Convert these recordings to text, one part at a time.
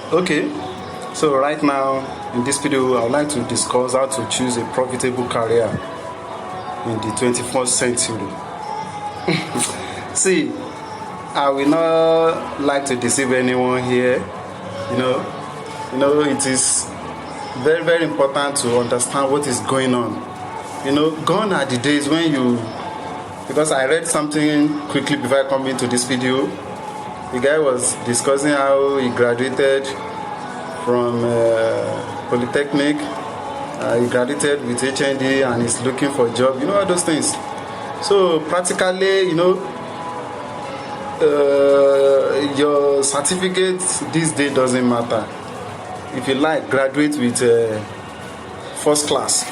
Okay, so right now in this video, I would like to discuss how to choose a profitable career in the 21st century. See, I will not like to deceive anyone here. It is very, very important to understand what is going on. Gone are the days when because I read something quickly before I come into this video. The guy was discussing how he graduated from Polytechnic. He graduated with HND and is looking for a job. All those things. So practically, your certificate this day doesn't matter. If you like, graduate with first class.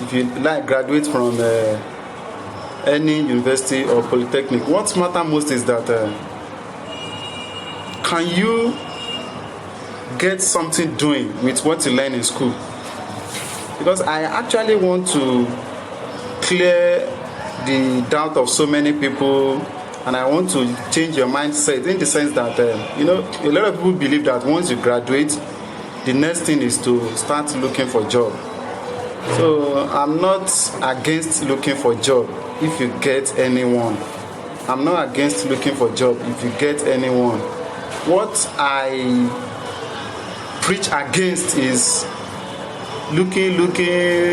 If you like, graduate from any university or polytechnic. What matters most is that can you get something doing with what you learn in school? Because I actually want to clear the doubt of so many people, and I want to change your mindset in the sense that a lot of people believe that once you graduate, the next thing is to start looking for a job. So I'm not against looking for a job if you get anyone. I'm not against looking for a job if you get anyone. What I preach against is looking,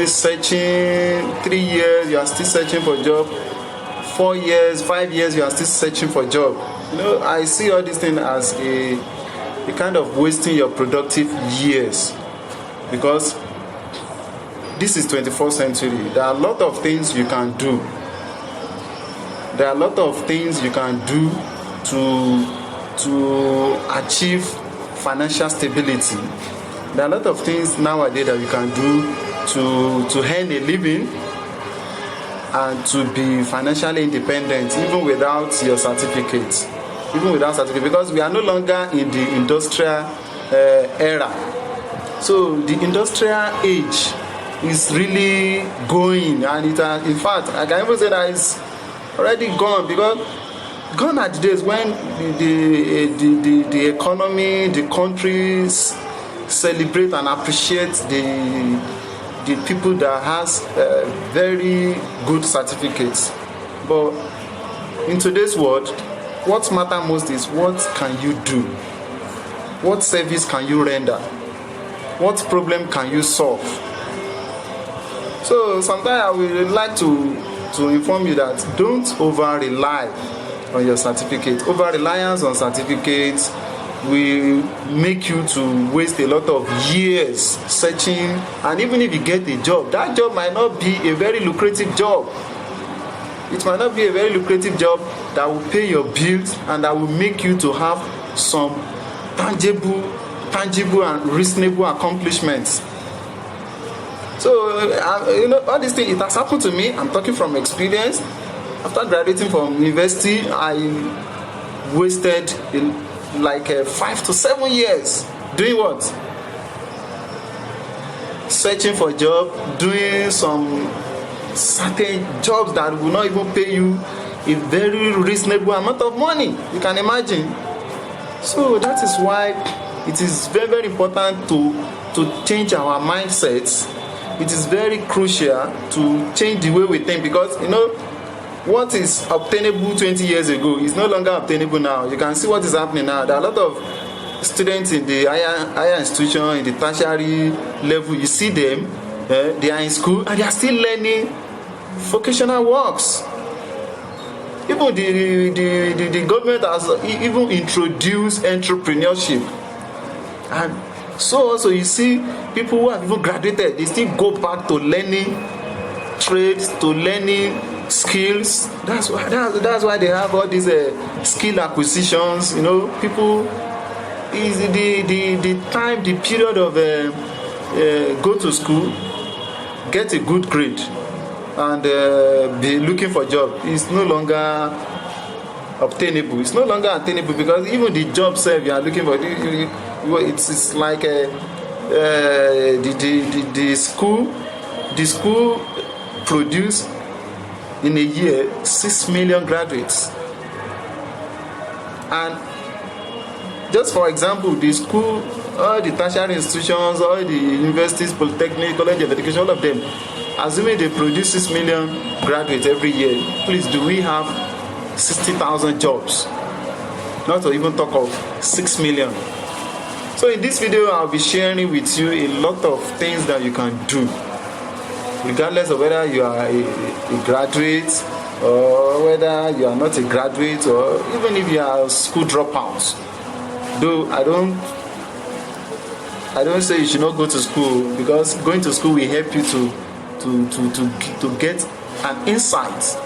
searching. 3 years, you are still searching for a job. 4 years, 5 years, you are still searching for a job. I see all these things as a kind of wasting your productive years, because this is 21st century. There are a lot of things you can do. There are a lot of things you can do to achieve financial stability. There are a lot of things nowadays that you can do to earn a living and to be financially independent, even without your certificate. Because we are no longer in the industrial era. So the industrial age is really going, and in fact, I can even say that it's already gone, because gone are the days when the economy, the countries celebrate and appreciate the people that has very good certificates. But in today's world, what matters most is what can you do? What service can you render? What problem can you solve? So sometimes I would like to inform you that don't over-rely on your certificate. Over-reliance on certificates will make you to waste a lot of years searching, and even if you get a job, that job might not be a very lucrative job. It might not be a very lucrative job that will pay your bills and that will make you to have some tangible and reasonable accomplishments. So all these things, it has happened to me. I'm talking from experience. After graduating from university, I wasted 5 to 7 years doing what? Searching for a job, doing some certain jobs that will not even pay you a very reasonable amount of money. You can imagine. So that is why it is very, very important to change our mindsets. It is very crucial to change the way we think, because what is obtainable 20 years ago is no longer obtainable now. You can see what is happening now. There are a lot of students in the higher institution, in the tertiary level. You see them, they are in school and they are still learning vocational works. Even the government has even introduced entrepreneurship. And so also you see people who have even graduated, they still go back to learning trades, to learning skills. That's why they have all these skill acquisitions. People is the period of go to school, get a good grade, and be looking for a job is no longer obtainable. It's no longer attainable, because even the job self you are looking for, it's like the school produce in a year 6 million graduates, and Just for example, the school, all the tertiary institutions, all the universities, polytechnic, college of education, all of them, assuming they produce 6 million graduates every year, please, do we have 60,000 jobs? Not to even talk of 6 million. So in this video, I'll be sharing with you a lot of things that you can do, regardless of whether you are a graduate or whether you are not a graduate, or even if you are school dropouts. Though I don't say you should not go to school, because going to school will help you to get an insight,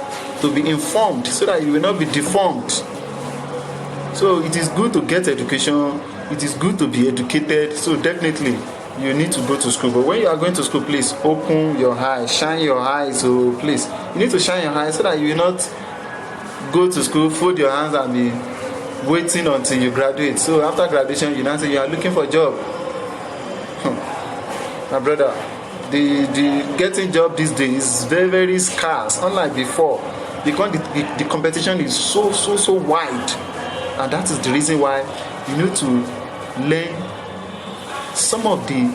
to be informed, so that you will not be deformed. So it is good to get education, it is good to be educated, so definitely you need to go to school. But when you are going to school, please open your eyes, shine your eyes. So please, you need to shine your eyes so that you will not go to school, fold your hands and be waiting until you graduate. So after graduation, you now say you are looking for a job. My brother, the getting job these days is very, very scarce, unlike before, because the competition is so wide. And that is the reason why you need to learn some of the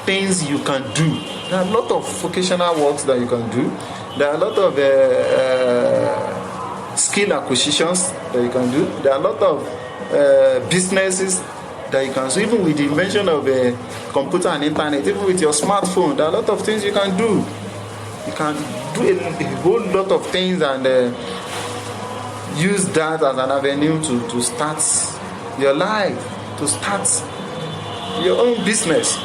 things you can do. There are a lot of vocational works that you can do. There are a lot of skill acquisitions that you can do. There are a lot of businesses that you can do. So even with the invention of computer and internet, even with your smartphone, there are a lot of things you can do. You can do a whole lot of things and use that as an avenue to start your life, to start your own business.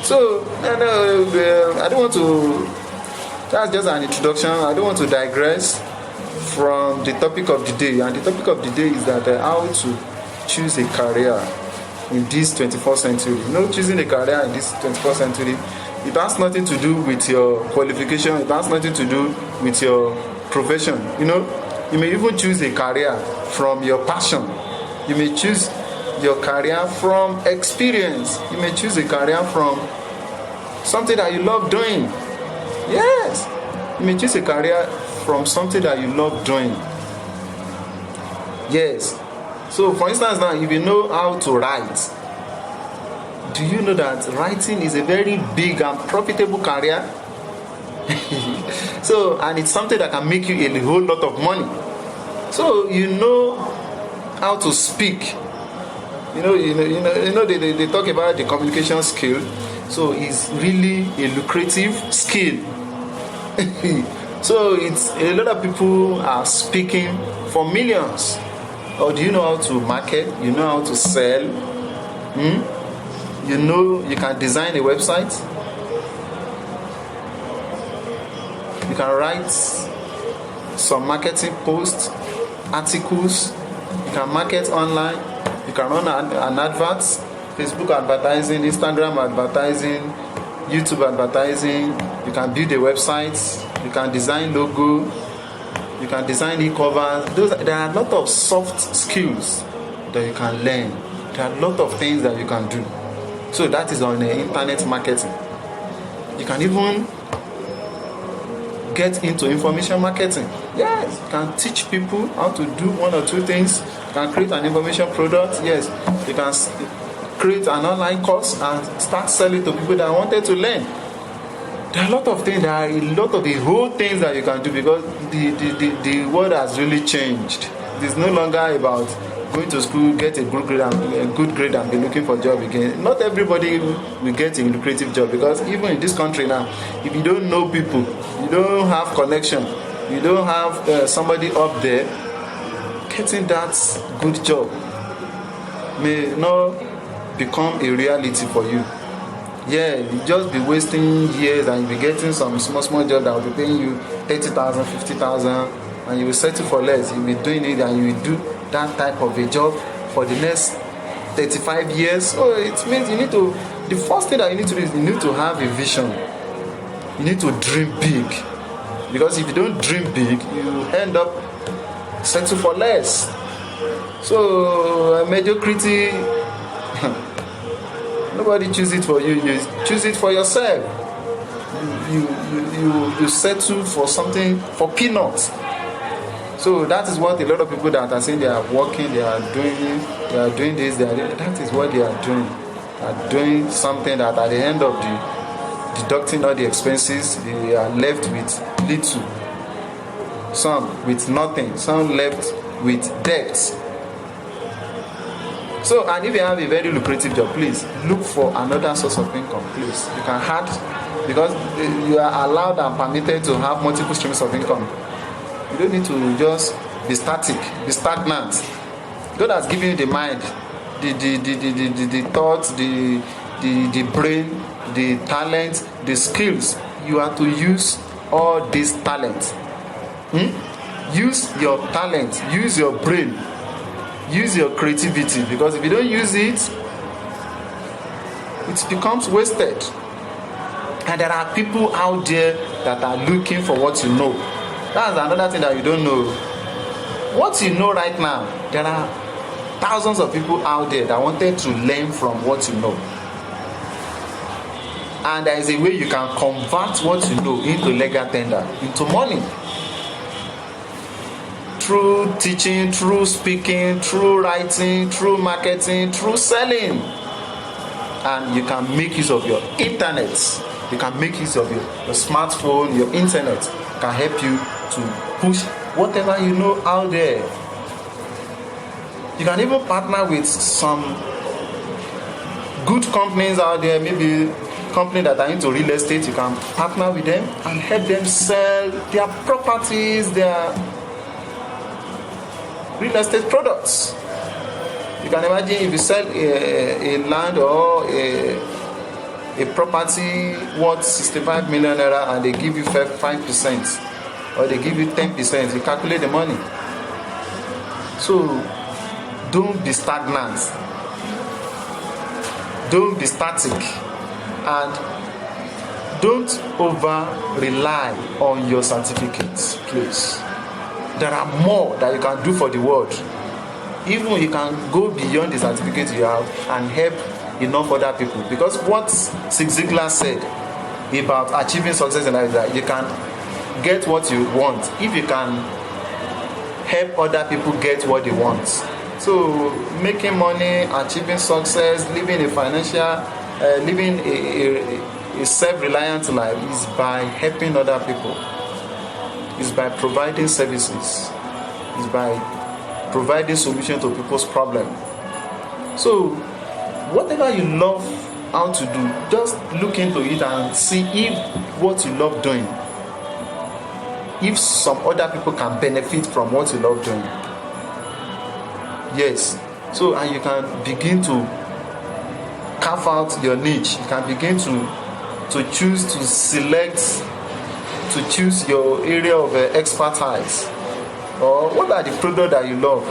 So I don't want to, that's just an introduction. I don't want to digress from the topic of the day. And the topic of the day is that how to choose a career in this 21st century. You know, choosing a career in this 21st century, it has nothing to do with your qualification, it has nothing to do with your profession. You know, you may even choose a career from your passion. You may choose your career from experience. You may choose a career from something that you love doing. Yes, you may choose a career from something that you love doing. Yes. So for instance now, if you know how to write, do you know that writing is a very big and profitable career? So, and it's something that can make you a whole lot of money. So you know how to speak. You know they talk about the communication skill. So it's really a lucrative skill. So it's a lot of people are speaking for millions. Or do you know how to market? You know how to sell? You know you can design a website. You can write some marketing posts, articles. You can market online. You can run an advert, Facebook advertising, Instagram advertising, YouTube advertising. You can build a website. You can design logo. You can design e-covers. There are a lot of soft skills that you can learn. There are a lot of things that you can do. So that is on the internet marketing. You can even get into information marketing. Yes, you can teach people how to do one or two things. You can create an information product. Yes, you can create an online course and start selling to people that wanted to learn. There are a lot of things. There are a lot of the whole things that you can do, because the world has really changed. It is no longer about going to school, get a good grade and be looking for a job again. Not everybody will get a lucrative job, because even in this country now, if you don't know people, you don't have connection, you don't have somebody up there, getting that good job may not become a reality for you. Yeah, you just be wasting years and you'll be getting some small job that will be paying you 30,000, 50,000, and you will settle for less. You'll be doing it and you will do that type of a job for the next 35 years. So it means you need to, the first thing that you need to do is you need to have a vision. You need to dream big. Because if you don't dream big, you end up settle for less. So mediocrity, nobody choose it for you. You choose it for yourself. You settle for something for peanuts. So that is what a lot of people that are saying they are working, they are doing this, that is what they are doing. They are doing something that at the end of the deducting all the expenses, they are left with little. Some with nothing, some left with debts. So, and if you have a very lucrative job, please look for another source of income, please. You can add, because you are allowed and permitted to have multiple streams of income. You don't need to just be static, be stagnant. God has given you the mind, the thoughts, the brain, the talent, the skills. You have to use all these talents. Use your talent, use your brain, use your creativity, because if you don't use it, it becomes wasted. And there are people out there that are looking for what you know. That's another thing that you don't know. What you know right now, there are thousands of people out there that wanted to learn from what you know. And there is a way you can convert what you know into legal tender, into money. Through teaching, through speaking, through writing, through marketing, through selling. And you can make use of your internet. You can make use of your smartphone, your internet. Can help you to push whatever you know out there. You can even partner with some good companies out there, maybe companies that are into real estate. You can partner with them and help them sell their properties, their real estate products. You can imagine if you sell a land or a property worth 65 million naira and they give you 5% or they give you 10%, you calculate the money. So don't be stagnant, don't be static, and don't over rely on your certificates, please. There are more that you can do for the world. Even you can go beyond the certificate you have and help enough other people. Because what Zig Ziglar said about achieving success in life is that you can get what you want if you can help other people get what they want. So making money, achieving success, living a financial, living a self-reliant life is by helping other people. It's by providing services. It's by providing solutions to people's problems. So whatever you love how to do, just look into it and see if what you love doing, if some other people can benefit from what you love doing. Yes. So, and you can begin to carve out your niche. You can begin to choose, to select, to choose your area of expertise. Or what are the products that you love?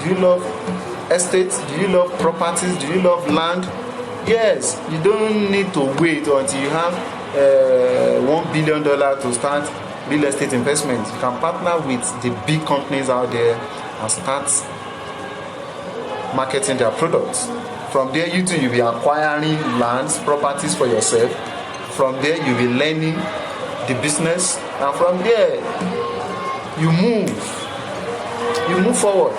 Do you love estates? Do you love properties? Do you love land? Yes, you don't need to wait until you have $1 billion to start real estate investment. You can partner with the big companies out there and start marketing their products. From there, you'll be acquiring lands, properties for yourself. From there, you'll be learning the business, and from there, you move forward.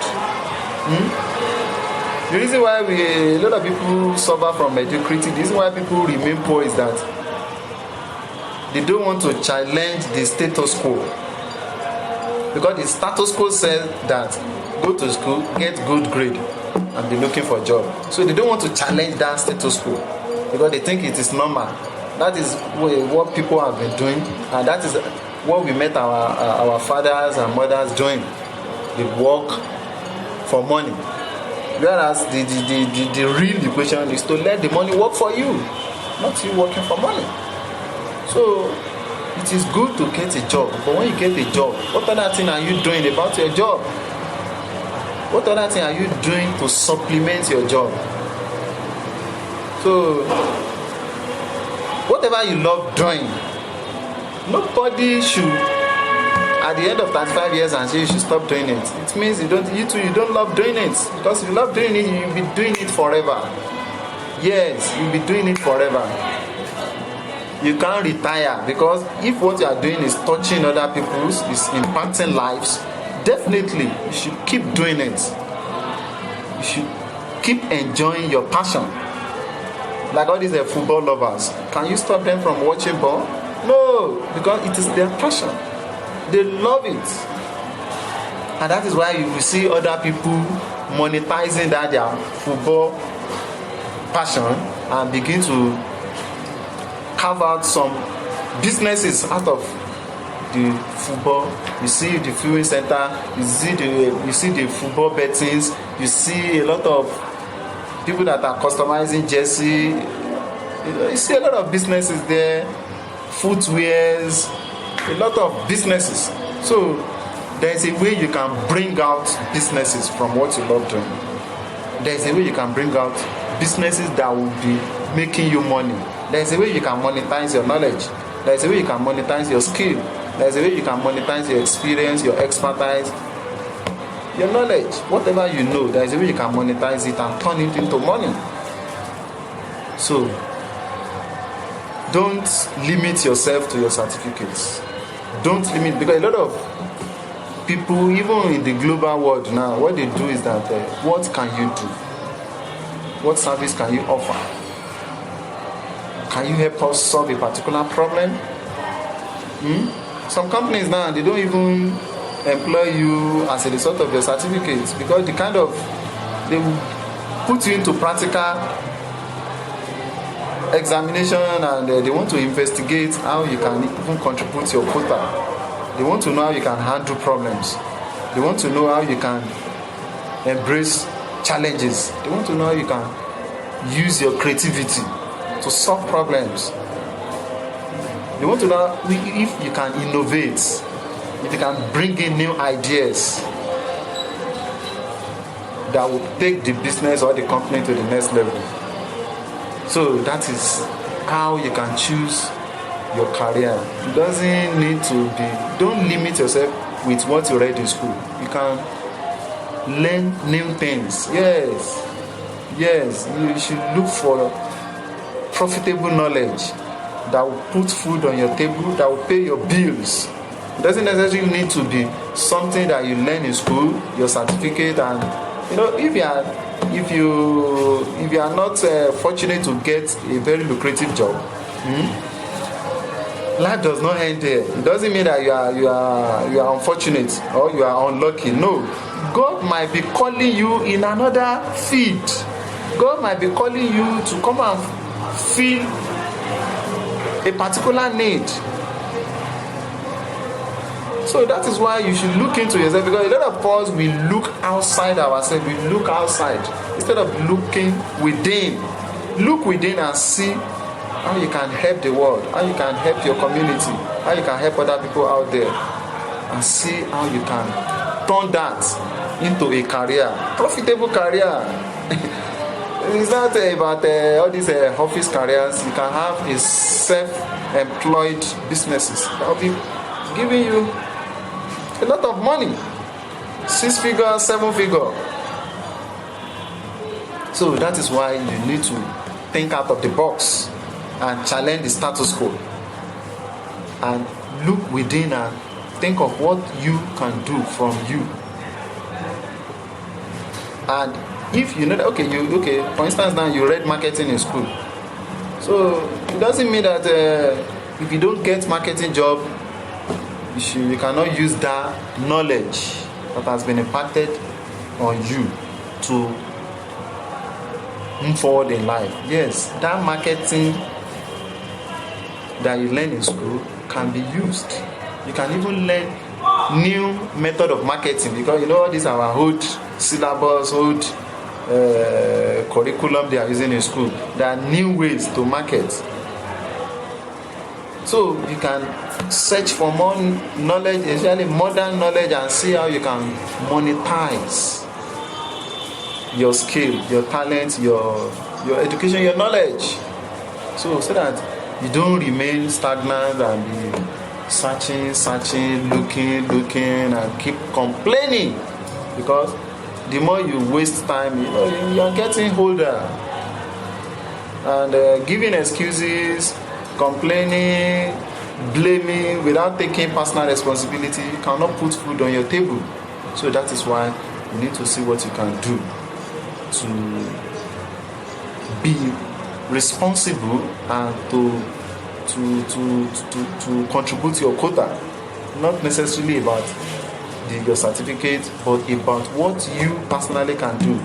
The reason why a lot of people suffer from mediocrity, the reason why people remain poor is that they don't want to challenge the status quo. Because the status quo says that go to school, get good grade, and be looking for a job. So they don't want to challenge that status quo because they think it is normal. That is what people have been doing, and that is what we met our fathers and mothers doing. They work for money. Whereas the real equation is to let the money work for you, not you working for money. So it is good to get a job, but when you get a job, what other thing are you doing about your job? What other thing are you doing to supplement your job? So whatever you love doing, nobody should at the end of 35 years and say you should stop doing it. It means you don't love doing it. Because if you love doing it, you'll be doing it forever. Yes, you'll be doing it forever. You can't retire, because if what you are doing is touching other people's, is impacting lives, definitely you should keep doing it. You should keep enjoying your passion. Like all these football lovers, can you stop them from watching ball? No, because it is their passion. They love it. And that is why you will see other people monetizing that their football passion and begin to carve out some businesses out of the football. You see the viewing center, you see the football bettings, you see a lot of people that are customizing jersey. You see a lot of businesses there, footwears, a lot of businesses. So there is a way you can bring out businesses from what you love doing. There is a way you can bring out businesses that will be making you money. There is a way you can monetize your knowledge. There is a way you can monetize your skill. There is a way you can monetize your experience, your expertise, your knowledge. Whatever you know, there is a way you can monetize it and turn it into money. So don't limit yourself to your certificates. Don't limit, because a lot of people, even in the global world now, what they do is that what can you do? What service can you offer? Can you help us solve a particular problem? Some companies now, they don't even employ you as a result of your certificates, because they will put you into practical examination, and they want to investigate how you can even contribute your quota. They want to know how you can handle problems. They want to know how you can embrace challenges. They want to know how you can use your creativity to solve problems. They want to know if you can innovate, if you can bring in new ideas that will take the business or the company to the next level. So that is how you can choose your career. It doesn't need to be, don't limit yourself with what you read in school. You can learn new things. Yes, you should look for profitable knowledge that will put food on your table, that will pay your bills. It doesn't necessarily need to be something that you learn in school, your certificate, and if you are not fortunate to get a very lucrative job, life does not end there. It doesn't mean that you are unfortunate or you are unlucky. No, God might be calling you in another field. God might be calling you to come and fill a particular need. So that is why you should look into yourself, because a lot of us, we look outside ourselves, we look outside instead of looking within. Look within and see how you can help the world, how you can help your community, how you can help other people out there, and see how you can turn that into a career, profitable career. It's not about all these office careers. You can have a self-employed businesses that will be giving you a lot of money, 6 figure, 7 figure. So that is why you need to think out of the box and challenge the status quo, and look within and think of what you can do from you. And if you know that, for instance, now you read marketing in school, so it doesn't mean that if you don't get marketing job, you cannot use that knowledge that has been imparted on you to move forward in life. Yes, that marketing that you learn in school can be used. You can even learn new method of marketing, because all these are our old syllabus, old curriculum they are using in school. There are new ways to market. So you can search for more knowledge, especially modern knowledge, and see how you can monetize your skill, your talent, your education, your knowledge. So that you don't remain stagnant and be searching, looking, and keep complaining. Because the more you waste time, you are getting older. And giving excuses, complaining, blaming without taking personal responsibility cannot put food on your table. So that is why you need to see what you can do to be responsible and to contribute to your quota. Not necessarily about your certificate, but about what you personally can do.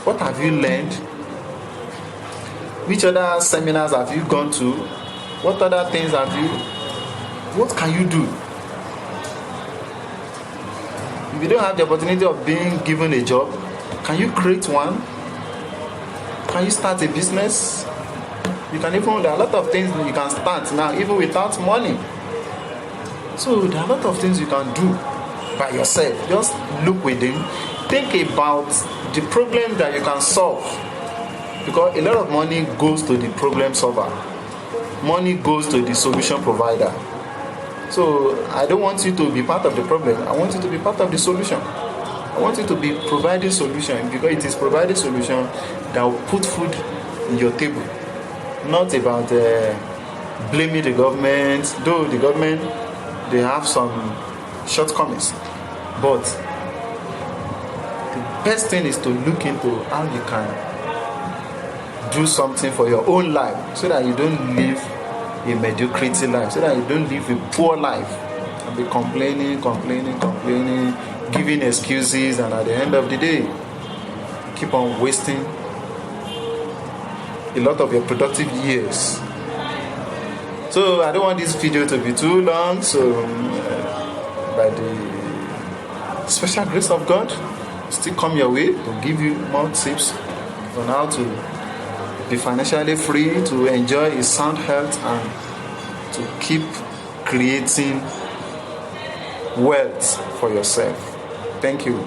What have you learned? Which other seminars have you gone to? What other things what can you do? If you don't have the opportunity of being given a job, can you create one? Can you start a business? You can even, there are a lot of things you can start now, even without money. So there are a lot of things you can do by yourself. Just look within. Think about the problem that you can solve. Because a lot of money goes to the problem solver. Money goes to the solution provider. So I don't want you to be part of the problem. I want you to be part of the solution. I want you to be providing solution, because it is providing solution that will put food in your table. Not about blaming the government, though the government, they have some shortcomings. But the best thing is to look into how you can do something for your own life, so that you don't live a mediocrity life, so that you don't live a poor life and be complaining, giving excuses, and at the end of the day, keep on wasting a lot of your productive years. So I don't want this video to be too long, so by the special grace of God, still come your way to give you more tips on how to be financially free, to enjoy a sound health, and to keep creating wealth for yourself. Thank you.